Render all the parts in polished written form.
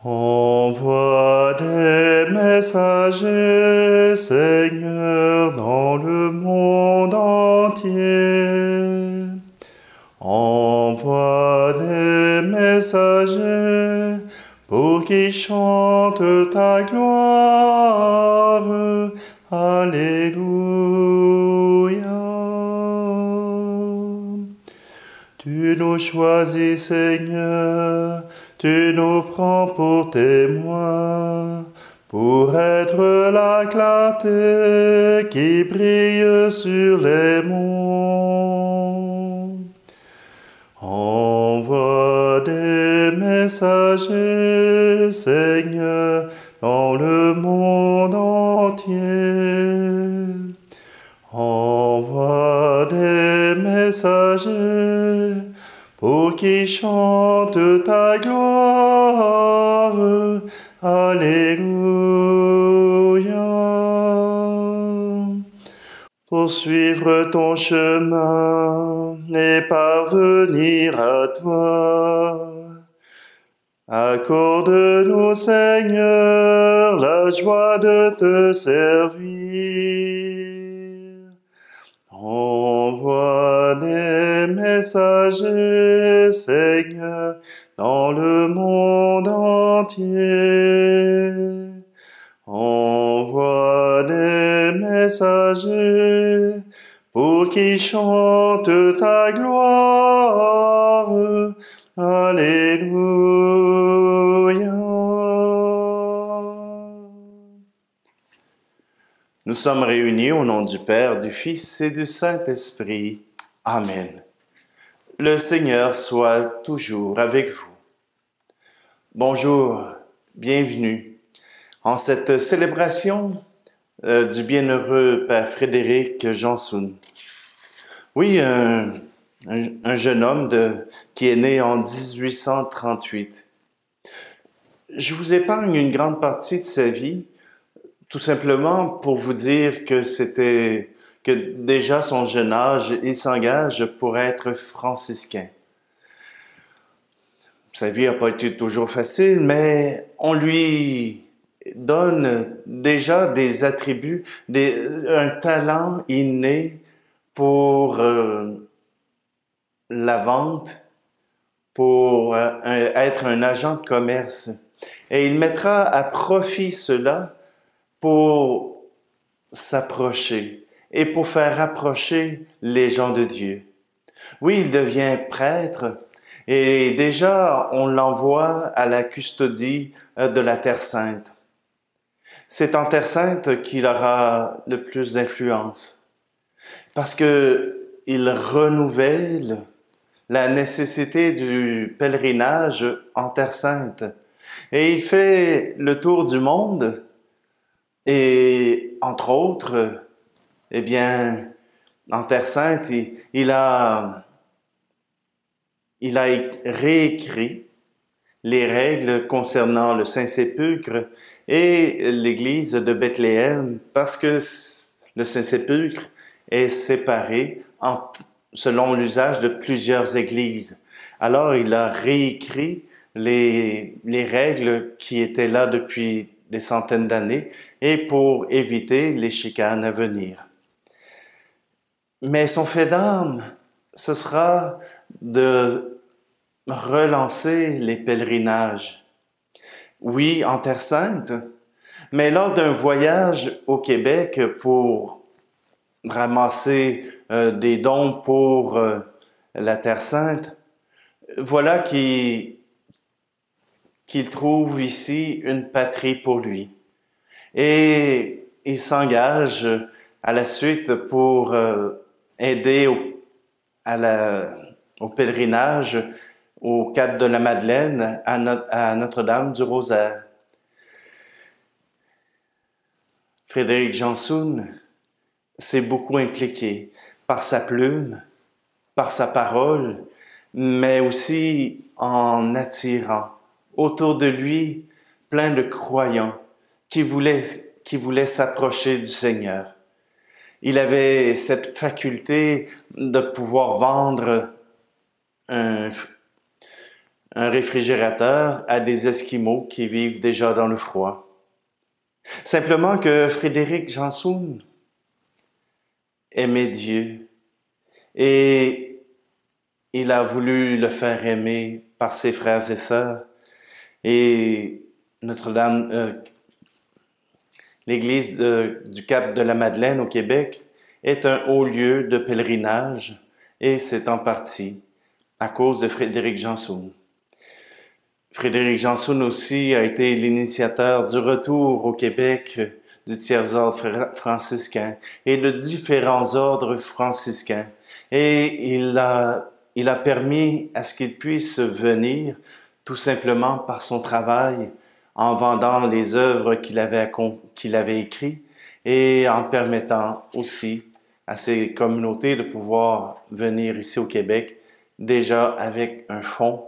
Envoie des messagers, Seigneur, dans le monde entier. Envoie des messagers pour qu'ils chantent ta gloire. Alléluia. Tu nous choisis, Seigneur, tu nous prends pour témoins, pour être la clarté qui brille sur les monts. Envoie des messagers, Seigneur, dans le monde entier. Envoie des messagers pour qu'ils chantent ta gloire. Alléluia. Pour suivre ton chemin et parvenir à toi, accorde-nous, Seigneur, la joie de te servir. Envoie des messagers, Seigneur, dans le monde entier. Envoie des messagers pour qu'ils chantent ta gloire. Alléluia. Nous sommes réunis au nom du Père, du Fils et du Saint-Esprit. Amen. Le Seigneur soit toujours avec vous. Bonjour, bienvenue en cette célébration du bienheureux Père Frédéric Jansoun. Oui, un jeune homme qui est né en 1838. Je vous épargne une grande partie de sa vie, tout simplement pour vous dire que déjà à son jeune âge, il s'engage pour être franciscain. Sa vie n'a pas été toujours facile, mais on lui donne déjà des attributs, un talent inné pour la vente, pour être un agent de commerce. Et il mettra à profit cela pour s'approcher et pour faire approcher les gens de Dieu. Oui, il devient prêtre et déjà on l'envoie à la custodie de la Terre Sainte. C'est en Terre Sainte qu'il aura le plus d'influence parce que il renouvelle la nécessité du pèlerinage en Terre Sainte et il fait le tour du monde. Et entre autres, eh bien, en Terre Sainte, il a réécrit les règles concernant le Saint-Sépulcre et l'église de Bethléem parce que le Saint-Sépulcre est séparé selon l'usage de plusieurs églises. Alors, il a réécrit les règles qui étaient là depuis des centaines d'années et pour éviter les chicanes à venir. Mais son fait d'âme, ce sera de relancer les pèlerinages. Oui, en Terre Sainte, mais lors d'un voyage au Québec pour ramasser des dons pour la Terre Sainte, voilà qu'il trouve ici une patrie pour lui. Et il s'engage à la suite pour aider au pèlerinage au Cap de la Madeleine à Notre-Dame du Rosaire. Frédéric Jansoun s'est beaucoup impliqué par sa plume, par sa parole, mais aussi en attirant autour de lui plein de croyants qui voulaient s'approcher du Seigneur. Il avait cette faculté de pouvoir vendre un réfrigérateur à des Esquimaux qui vivent déjà dans le froid. Simplement que Frédéric Janson aimait Dieu et il a voulu le faire aimer par ses frères et sœurs. Et Notre-Dame, l'église du Cap de la Madeleine au Québec est un haut lieu de pèlerinage et c'est en partie à cause de Frédéric Janson. Frédéric Janson aussi a été l'initiateur du retour au Québec du tiers-ordre franciscain et de différents ordres franciscains. Et il a permis à ce qu'il puisse venir tout simplement par son travail, en vendant les œuvres qu'il avait écrites et en permettant aussi à ces communautés de pouvoir venir ici au Québec, déjà avec un fonds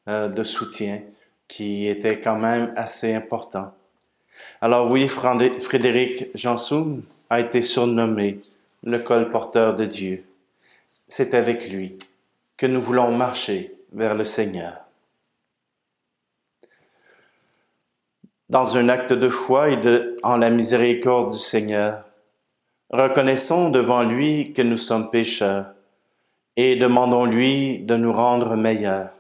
de soutien qui était quand même assez important. Alors oui, Frédéric Janson a été surnommé le colporteur de Dieu. C'est avec lui que nous voulons marcher vers le Seigneur. Dans un acte de foi et en la miséricorde du Seigneur, reconnaissons devant lui que nous sommes pécheurs et demandons-lui de nous rendre meilleurs.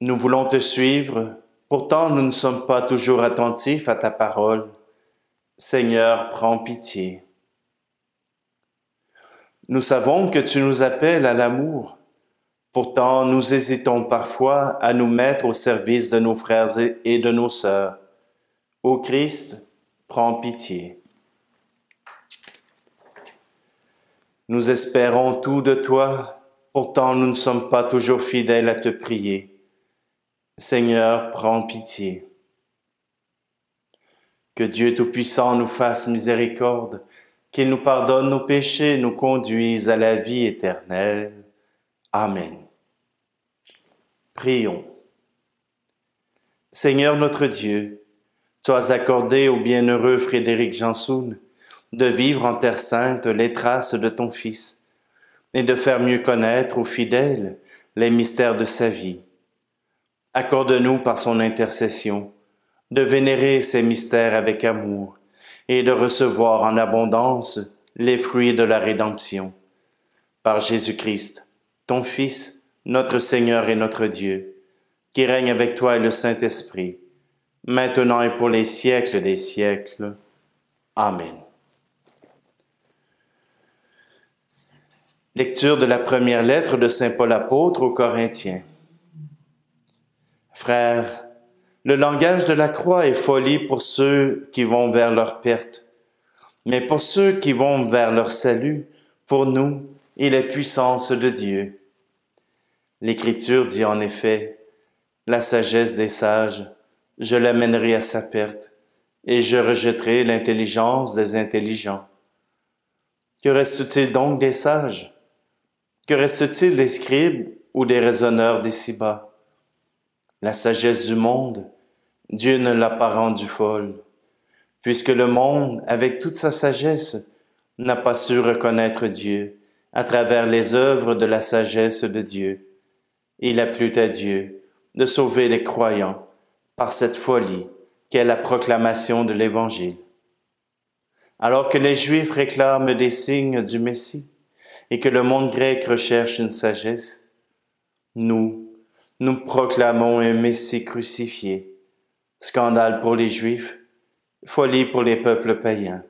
Nous voulons te suivre, pourtant nous ne sommes pas toujours attentifs à ta parole. Seigneur, prends pitié. Nous savons que tu nous appelles à l'amour. Pourtant, nous hésitons parfois à nous mettre au service de nos frères et de nos sœurs. Ô Christ, prends pitié. Nous espérons tout de toi, pourtant nous ne sommes pas toujours fidèles à te prier. Seigneur, prends pitié. Que Dieu Tout-Puissant nous fasse miséricorde, qu'il nous pardonne nos péchés, nous conduise à la vie éternelle. Amen. Prions. Seigneur notre Dieu, tu as accordé au bienheureux Frédéric Janson de vivre en Terre Sainte les traces de ton Fils et de faire mieux connaître aux fidèles les mystères de sa vie. Accorde-nous par son intercession de vénérer ces mystères avec amour et de recevoir en abondance les fruits de la rédemption. Par Jésus-Christ, ton Fils, notre Seigneur et notre Dieu, qui règne avec toi et le Saint-Esprit, maintenant et pour les siècles des siècles. Amen. Lecture de la première lettre de Saint Paul apôtre aux Corinthiens. Frères, le langage de la croix est folie pour ceux qui vont vers leur perte, mais pour ceux qui vont vers leur salut, pour nous, il est puissance de Dieu. L'Écriture dit en effet, « La sagesse des sages, je l'amènerai à sa perte, et je rejetterai l'intelligence des intelligents. » Que reste-t-il donc des sages? Que reste-t-il des scribes ou des raisonneurs d'ici-bas? La sagesse du monde, Dieu ne l'a pas rendue folle, puisque le monde, avec toute sa sagesse, n'a pas su reconnaître Dieu à travers les œuvres de la sagesse de Dieu. Il a plu à Dieu de sauver les croyants par cette folie qu'est la proclamation de l'Évangile. Alors que les Juifs réclament des signes du Messie et que le monde grec recherche une sagesse, nous proclamons un Messie crucifié, scandale pour les Juifs, folie pour les peuples païens.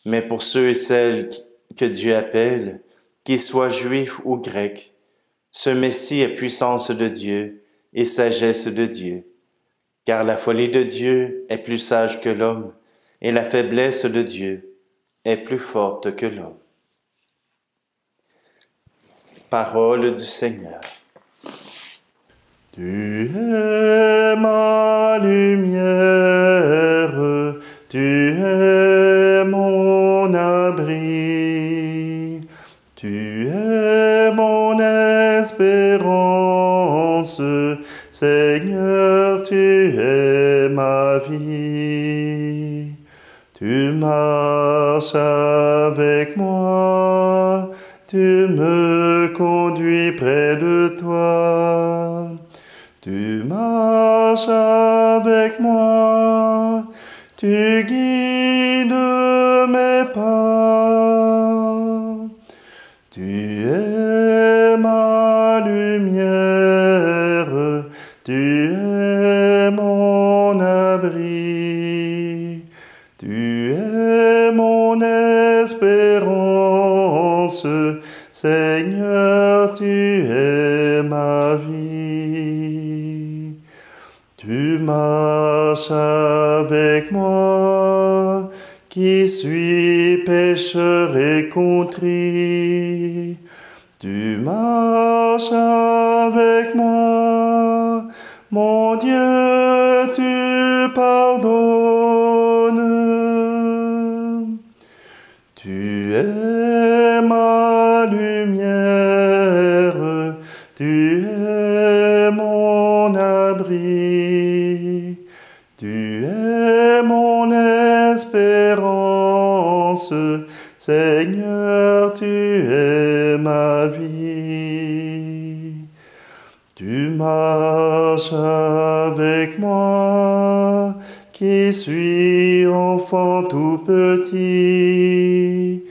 Mais pour ceux et celles que Dieu appelle, qu'ils soient juifs ou grecs, ce Messie est puissance de Dieu et sagesse de Dieu, car la folie de Dieu est plus sage que l'homme, et la faiblesse de Dieu est plus forte que l'homme. Parole du Seigneur. Tu es ma lumière, tu es mon abri, tu es mon espérance, Seigneur, tu es ma vie. Tu marches avec moi, tu me conduis près de toi. Tu marches avec moi, tu guides mes pas. Tu es ma lumière, tu es mon abri, tu es mon espérance, Seigneur, tu es ma vie. Tu marches avec moi, qui suis pécheur et contrit. Tu marches avec moi, mon Dieu, tu pardonnes. Tu es ma lumière, tu es mon abri, tu es mon espérance, Seigneur, tu es ma vie. Tu marches avec moi, qui suis enfant tout petit.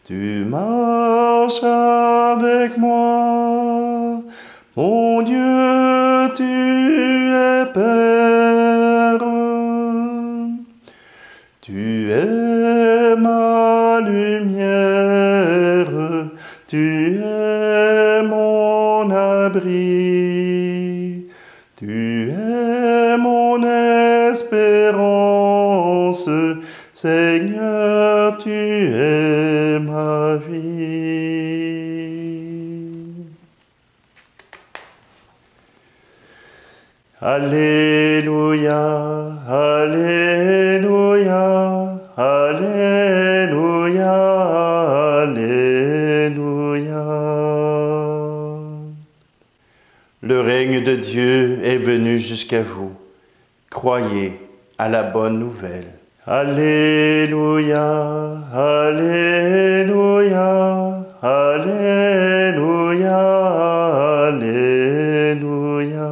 Tu marches avec moi, mon Dieu, tu es Père. Tu es ma lumière, tu es mon abri, tu es mon espérance, Seigneur, tu es ma vie. Alléluia, Alléluia, Alléluia, Alléluia. Le règne de Dieu est venu jusqu'à vous. Croyez à la bonne nouvelle. Alléluia, Alléluia, Alléluia, Alléluia.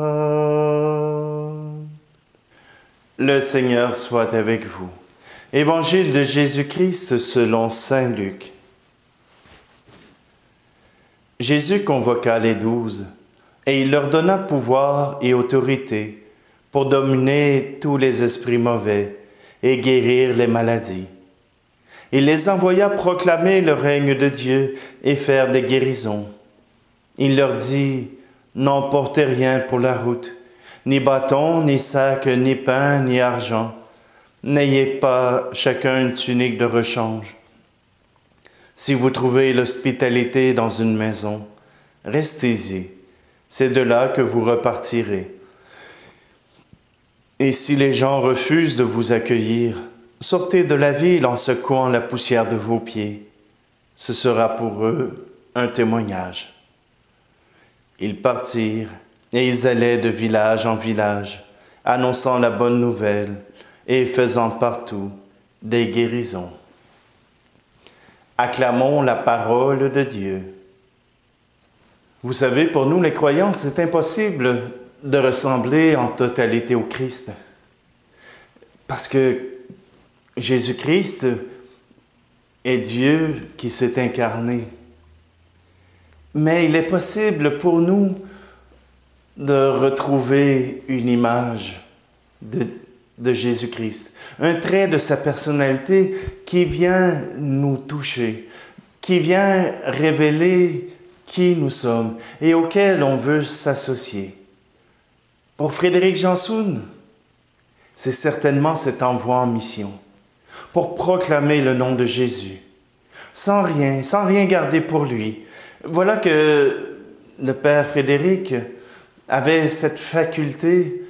Le Seigneur soit avec vous. Évangile de Jésus-Christ selon saint Luc. Jésus convoqua les 12, et il leur donna pouvoir et autorité pour dominer tous les esprits mauvais et guérir les maladies. Il les envoya proclamer le règne de Dieu et faire des guérisons. Il leur dit, « N'emportez rien pour la route, ni bâton, ni sac, ni pain, ni argent. N'ayez pas chacun une tunique de rechange. Si vous trouvez l'hospitalité dans une maison, restez-y. C'est de là que vous repartirez. Et si les gens refusent de vous accueillir, sortez de la ville en secouant la poussière de vos pieds. Ce sera pour eux un témoignage. » Ils partirent, et ils allaient de village en village, annonçant la bonne nouvelle et faisant partout des guérisons. Acclamons la parole de Dieu. Vous savez, pour nous les croyants, c'est impossible de ressembler en totalité au Christ. Parce que Jésus-Christ est Dieu qui s'est incarné. Mais il est possible pour nous de retrouver une image de Jésus-Christ, un trait de sa personnalité qui vient nous toucher, qui vient révéler qui nous sommes et auquel on veut s'associer. Pour Frédéric Jansoun, c'est certainement cet envoi en mission, pour proclamer le nom de Jésus, sans rien garder pour lui. Voilà que le Père Frédéric avait cette faculté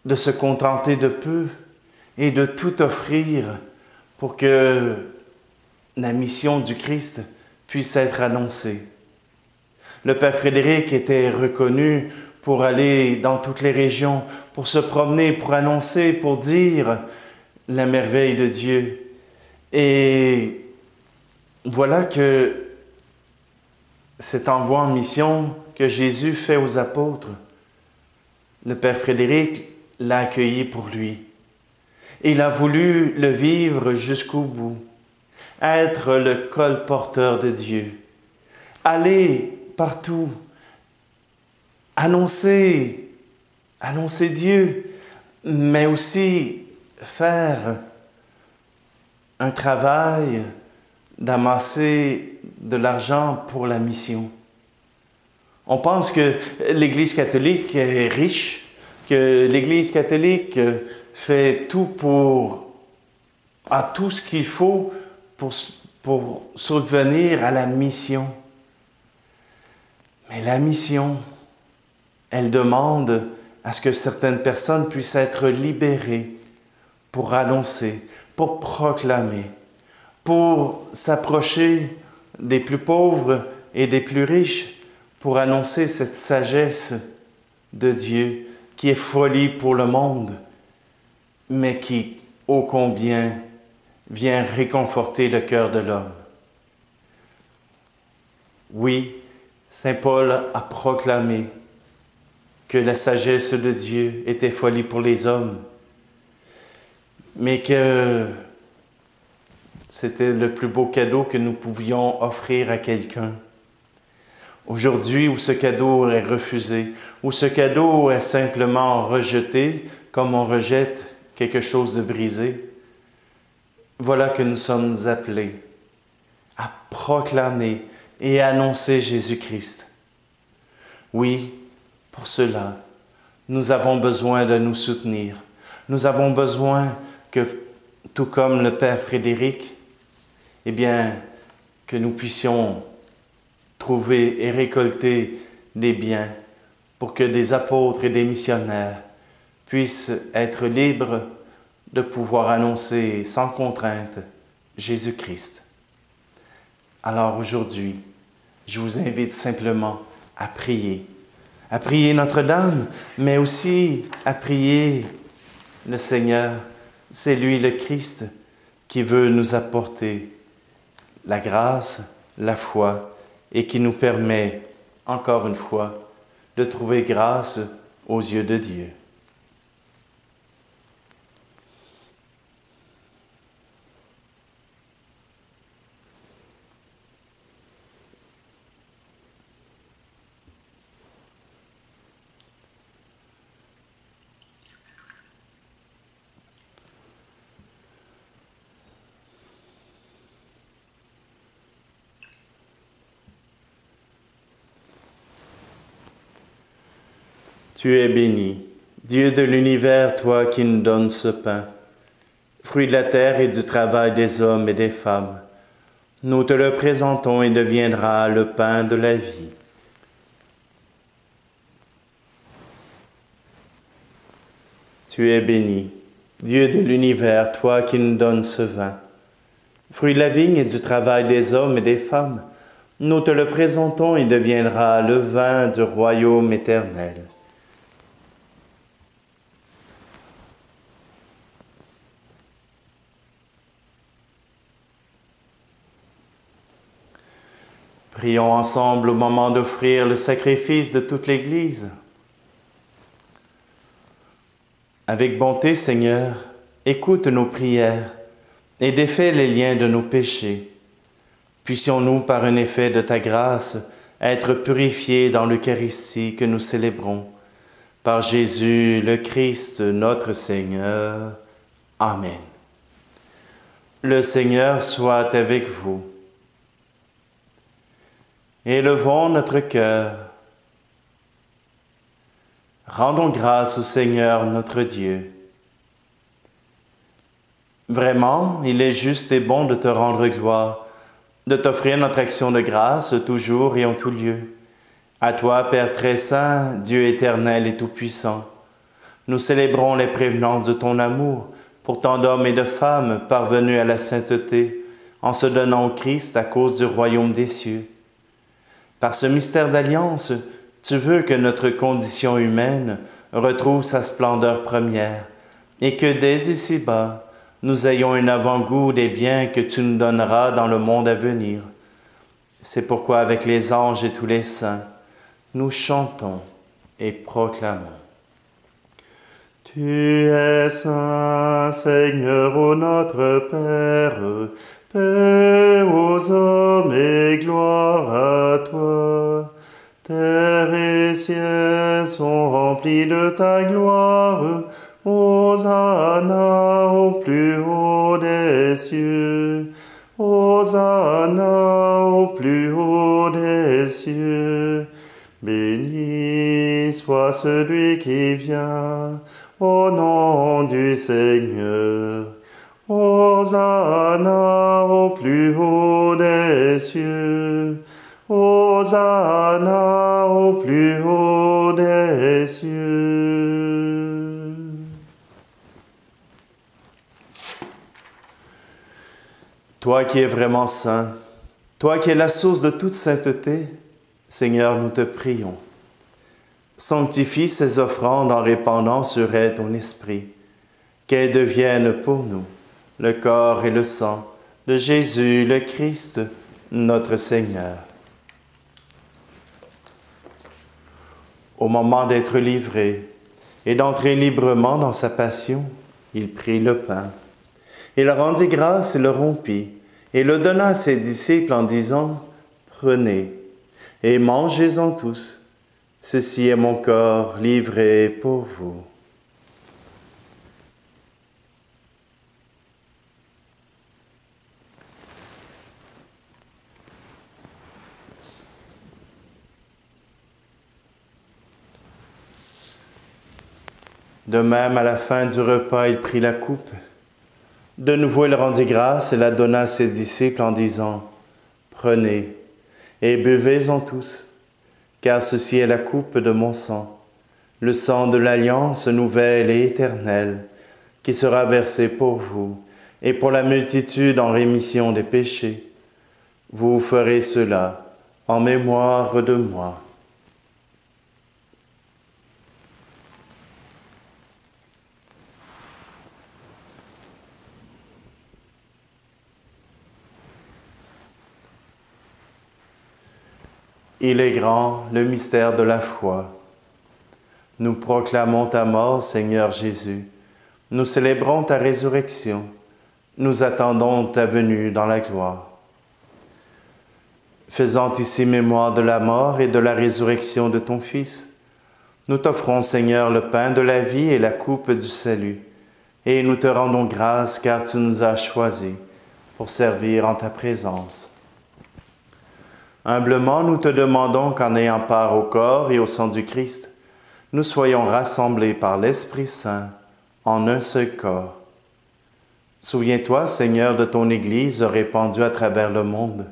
de se contenter de peu et de tout offrir pour que la mission du Christ puisse être annoncée. Le Père Frédéric était reconnu pour aller dans toutes les régions, pour se promener, pour annoncer, pour dire la merveille de Dieu. Et voilà que cet envoi en mission que Jésus fait aux apôtres. Le Père Frédéric l'a accueilli pour lui. Il a voulu le vivre jusqu'au bout, être le colporteur de Dieu, aller partout, annoncer Dieu, mais aussi faire un travail d'amasser de l'argent pour la mission. On pense que l'Église catholique est riche, que l'Église catholique fait a tout ce qu'il faut pour subvenir à la mission. Mais la mission, elle demande à ce que certaines personnes puissent être libérées pour annoncer, pour proclamer, pour s'approcher des plus pauvres et des plus riches, pour annoncer cette sagesse de Dieu qui est folie pour le monde, mais qui, ô combien, vient réconforter le cœur de l'homme. Oui, Saint Paul a proclamé que la sagesse de Dieu était folie pour les hommes, mais que c'était le plus beau cadeau que nous pouvions offrir à quelqu'un. Aujourd'hui, où ce cadeau est refusé, où ce cadeau est simplement rejeté, comme on rejette quelque chose de brisé, voilà que nous sommes appelés à proclamer et à annoncer Jésus-Christ. Oui, pour cela, nous avons besoin de nous soutenir. Nous avons besoin que, tout comme le Père Frédéric, que nous puissions trouver et récolter des biens pour que des apôtres et des missionnaires puissent être libres de pouvoir annoncer sans contrainte Jésus-Christ. Alors aujourd'hui, je vous invite simplement à prier Notre-Dame, mais aussi à prier le Seigneur. C'est lui le Christ qui veut nous apporter la grâce, la foi, et qui nous permet, encore une fois, de trouver grâce aux yeux de Dieu. Tu es béni, Dieu de l'univers, toi qui nous donnes ce pain, fruit de la terre et du travail des hommes et des femmes. Nous te le présentons et deviendra le pain de la vie. Tu es béni, Dieu de l'univers, toi qui nous donnes ce vin, fruit de la vigne et du travail des hommes et des femmes. Nous te le présentons et deviendra le vin du royaume éternel. Prions ensemble au moment d'offrir le sacrifice de toute l'Église. Avec bonté, Seigneur, écoute nos prières et défais les liens de nos péchés. Puissions-nous, par un effet de ta grâce, être purifiés dans l'Eucharistie que nous célébrons. Par Jésus le Christ, notre Seigneur. Amen. Le Seigneur soit avec vous. Élevons notre cœur. Rendons grâce au Seigneur notre Dieu. Vraiment, il est juste et bon de te rendre gloire, de t'offrir notre action de grâce toujours et en tout lieu. À toi, Père très saint, Dieu éternel et tout-puissant, nous célébrons les prévenances de ton amour pour tant d'hommes et de femmes parvenus à la sainteté en se donnant au Christ à cause du royaume des cieux. Par ce mystère d'alliance, tu veux que notre condition humaine retrouve sa splendeur première et que dès ici-bas, nous ayons un avant-goût des biens que tu nous donneras dans le monde à venir. C'est pourquoi avec les anges et tous les saints, nous chantons et proclamons. Tu es saint, Seigneur, ô notre Père, paix aux hommes et gloire à toi. Terre et ciel sont remplis de ta gloire, Hosanna au plus haut des cieux. Hosanna au plus haut des cieux. Béni soit celui qui vient au nom du Seigneur. Hosanna au plus haut des cieux. Hosanna au plus haut des cieux. Toi qui es vraiment saint, toi qui es la source de toute sainteté, Seigneur, nous te prions. Sanctifie ces offrandes en répandant sur elles ton esprit, qu'elles deviennent pour nous le corps et le sang de Jésus le Christ, notre Seigneur. Au moment d'être livré et d'entrer librement dans sa passion, il prit le pain. Il rendit grâce et le rompit, et le donna à ses disciples en disant, « Prenez et mangez-en tous, ceci est mon corps livré pour vous. » De même, à la fin du repas, il prit la coupe. De nouveau, il rendit grâce et la donna à ses disciples en disant, « Prenez et buvez-en tous, car ceci est la coupe de mon sang, le sang de l'alliance nouvelle et éternelle, qui sera versé pour vous et pour la multitude en rémission des péchés. Vous ferez cela en mémoire de moi. » Il est grand, le mystère de la foi. Nous proclamons ta mort, Seigneur Jésus. Nous célébrons ta résurrection. Nous attendons ta venue dans la gloire. Faisant ici mémoire de la mort et de la résurrection de ton Fils, nous t'offrons, Seigneur, le pain de la vie et la coupe du salut. Et nous te rendons grâce car tu nous as choisis pour servir en ta présence. Humblement, nous te demandons qu'en ayant part au corps et au sang du Christ, nous soyons rassemblés par l'Esprit Saint en un seul corps. Souviens-toi, Seigneur, de ton Église répandue à travers le monde.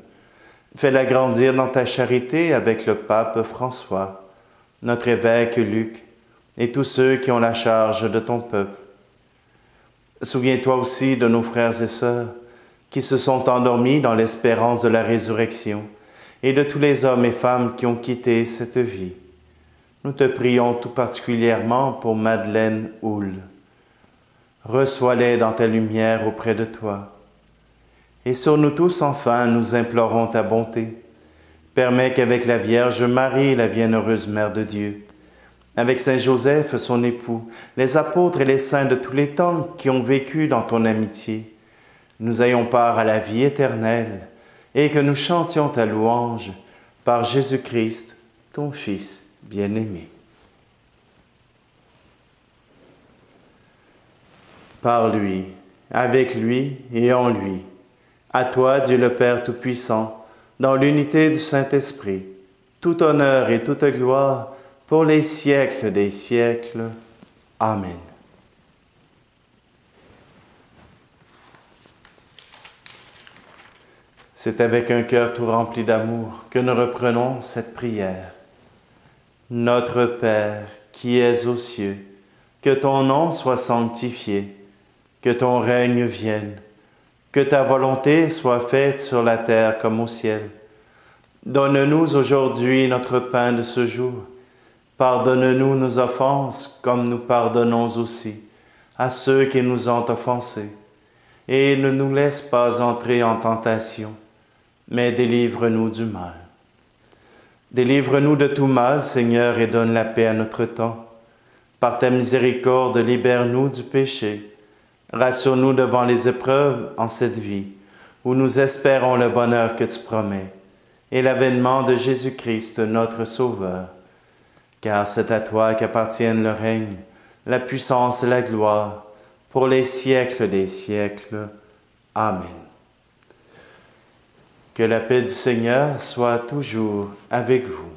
Fais-la grandir dans ta charité avec le pape François, notre évêque Luc et tous ceux qui ont la charge de ton peuple. Souviens-toi aussi de nos frères et sœurs qui se sont endormis dans l'espérance de la résurrection, et de tous les hommes et femmes qui ont quitté cette vie. Nous te prions tout particulièrement pour Madeleine Houle. Reçois-les dans ta lumière auprès de toi. Et sur nous tous, enfin, nous implorons ta bonté. Permets qu'avec la Vierge Marie, la bienheureuse Mère de Dieu, avec Saint Joseph, son époux, les apôtres et les saints de tous les temps qui ont vécu dans ton amitié, nous ayons part à la vie éternelle, et que nous chantions ta louange par Jésus-Christ, ton Fils bien-aimé. Par lui, avec lui et en lui, à toi, Dieu le Père Tout-Puissant, dans l'unité du Saint-Esprit, tout honneur et toute gloire pour les siècles des siècles. Amen. C'est avec un cœur tout rempli d'amour que nous reprenons cette prière. Notre Père, qui es aux cieux, que ton nom soit sanctifié, que ton règne vienne, que ta volonté soit faite sur la terre comme au ciel. Donne-nous aujourd'hui notre pain de ce jour. Pardonne-nous nos offenses comme nous pardonnons aussi à ceux qui nous ont offensés. Et ne nous laisse pas entrer en tentation, mais délivre-nous du mal. Délivre-nous de tout mal, Seigneur, et donne la paix à notre temps. Par ta miséricorde, libère-nous du péché. Rassure-nous devant les épreuves en cette vie, où nous espérons le bonheur que tu promets, et l'avènement de Jésus-Christ, notre Sauveur. Car c'est à toi qu'appartiennent le règne, la puissance et la gloire, pour les siècles des siècles. Amen. Que la paix du Seigneur soit toujours avec vous.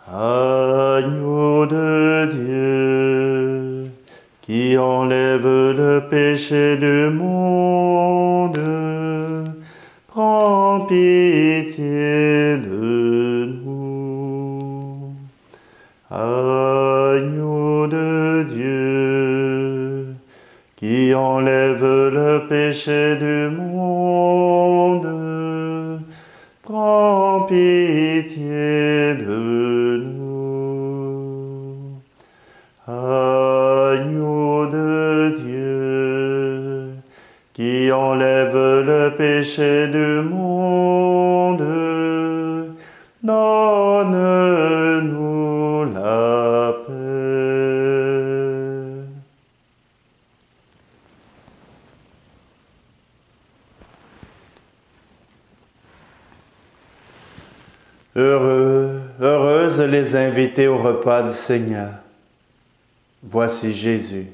Agneau de Dieu, qui enlève le péché du monde, prends pitié de nous. Agneau de Dieu, qui enlève le péché du monde, prends pitié de nous. Agneau de Dieu, qui enlève le péché du monde, donne-nous la paix. Heureuses les invités au repas du Seigneur. Voici Jésus.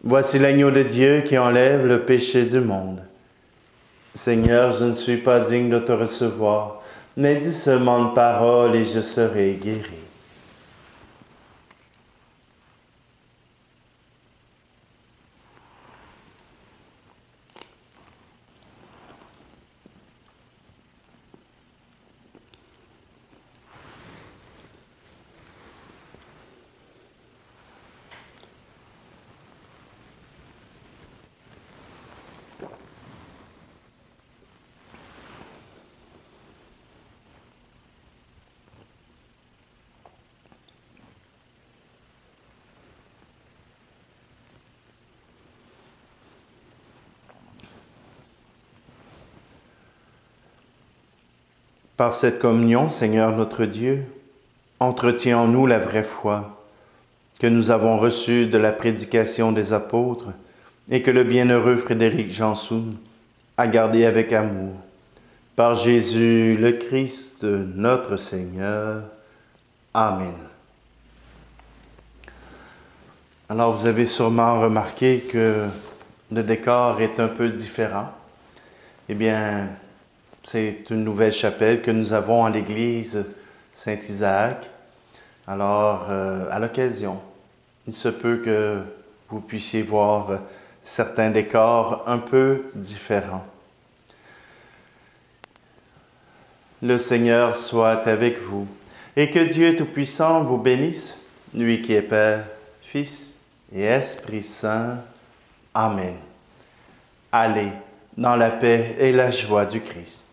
Voici l'agneau de Dieu qui enlève le péché du monde. Seigneur, je ne suis pas digne de te recevoir, mais dis seulement une parole et je serai guéri. Par cette communion, Seigneur notre Dieu, entretiens en nous la vraie foi que nous avons reçue de la prédication des apôtres et que le bienheureux Frédéric Jansoun a gardé avec amour. Par Jésus le Christ, notre Seigneur. Amen. Alors, vous avez sûrement remarqué que le décor est un peu différent. Eh bien, c'est une nouvelle chapelle que nous avons à l'église Saint-Isaac. Alors, à l'occasion, il se peut que vous puissiez voir certains décors un peu différents. Le Seigneur soit avec vous et que Dieu Tout-Puissant vous bénisse, lui qui est Père, Fils et Esprit Saint. Amen. Allez dans la paix et la joie du Christ.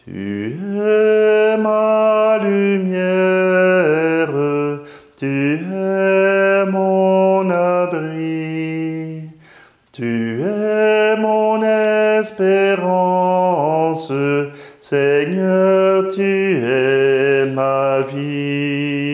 Tu es ma lumière, tu es mon abri, tu es mon espérance, Seigneur, tu es ma vie.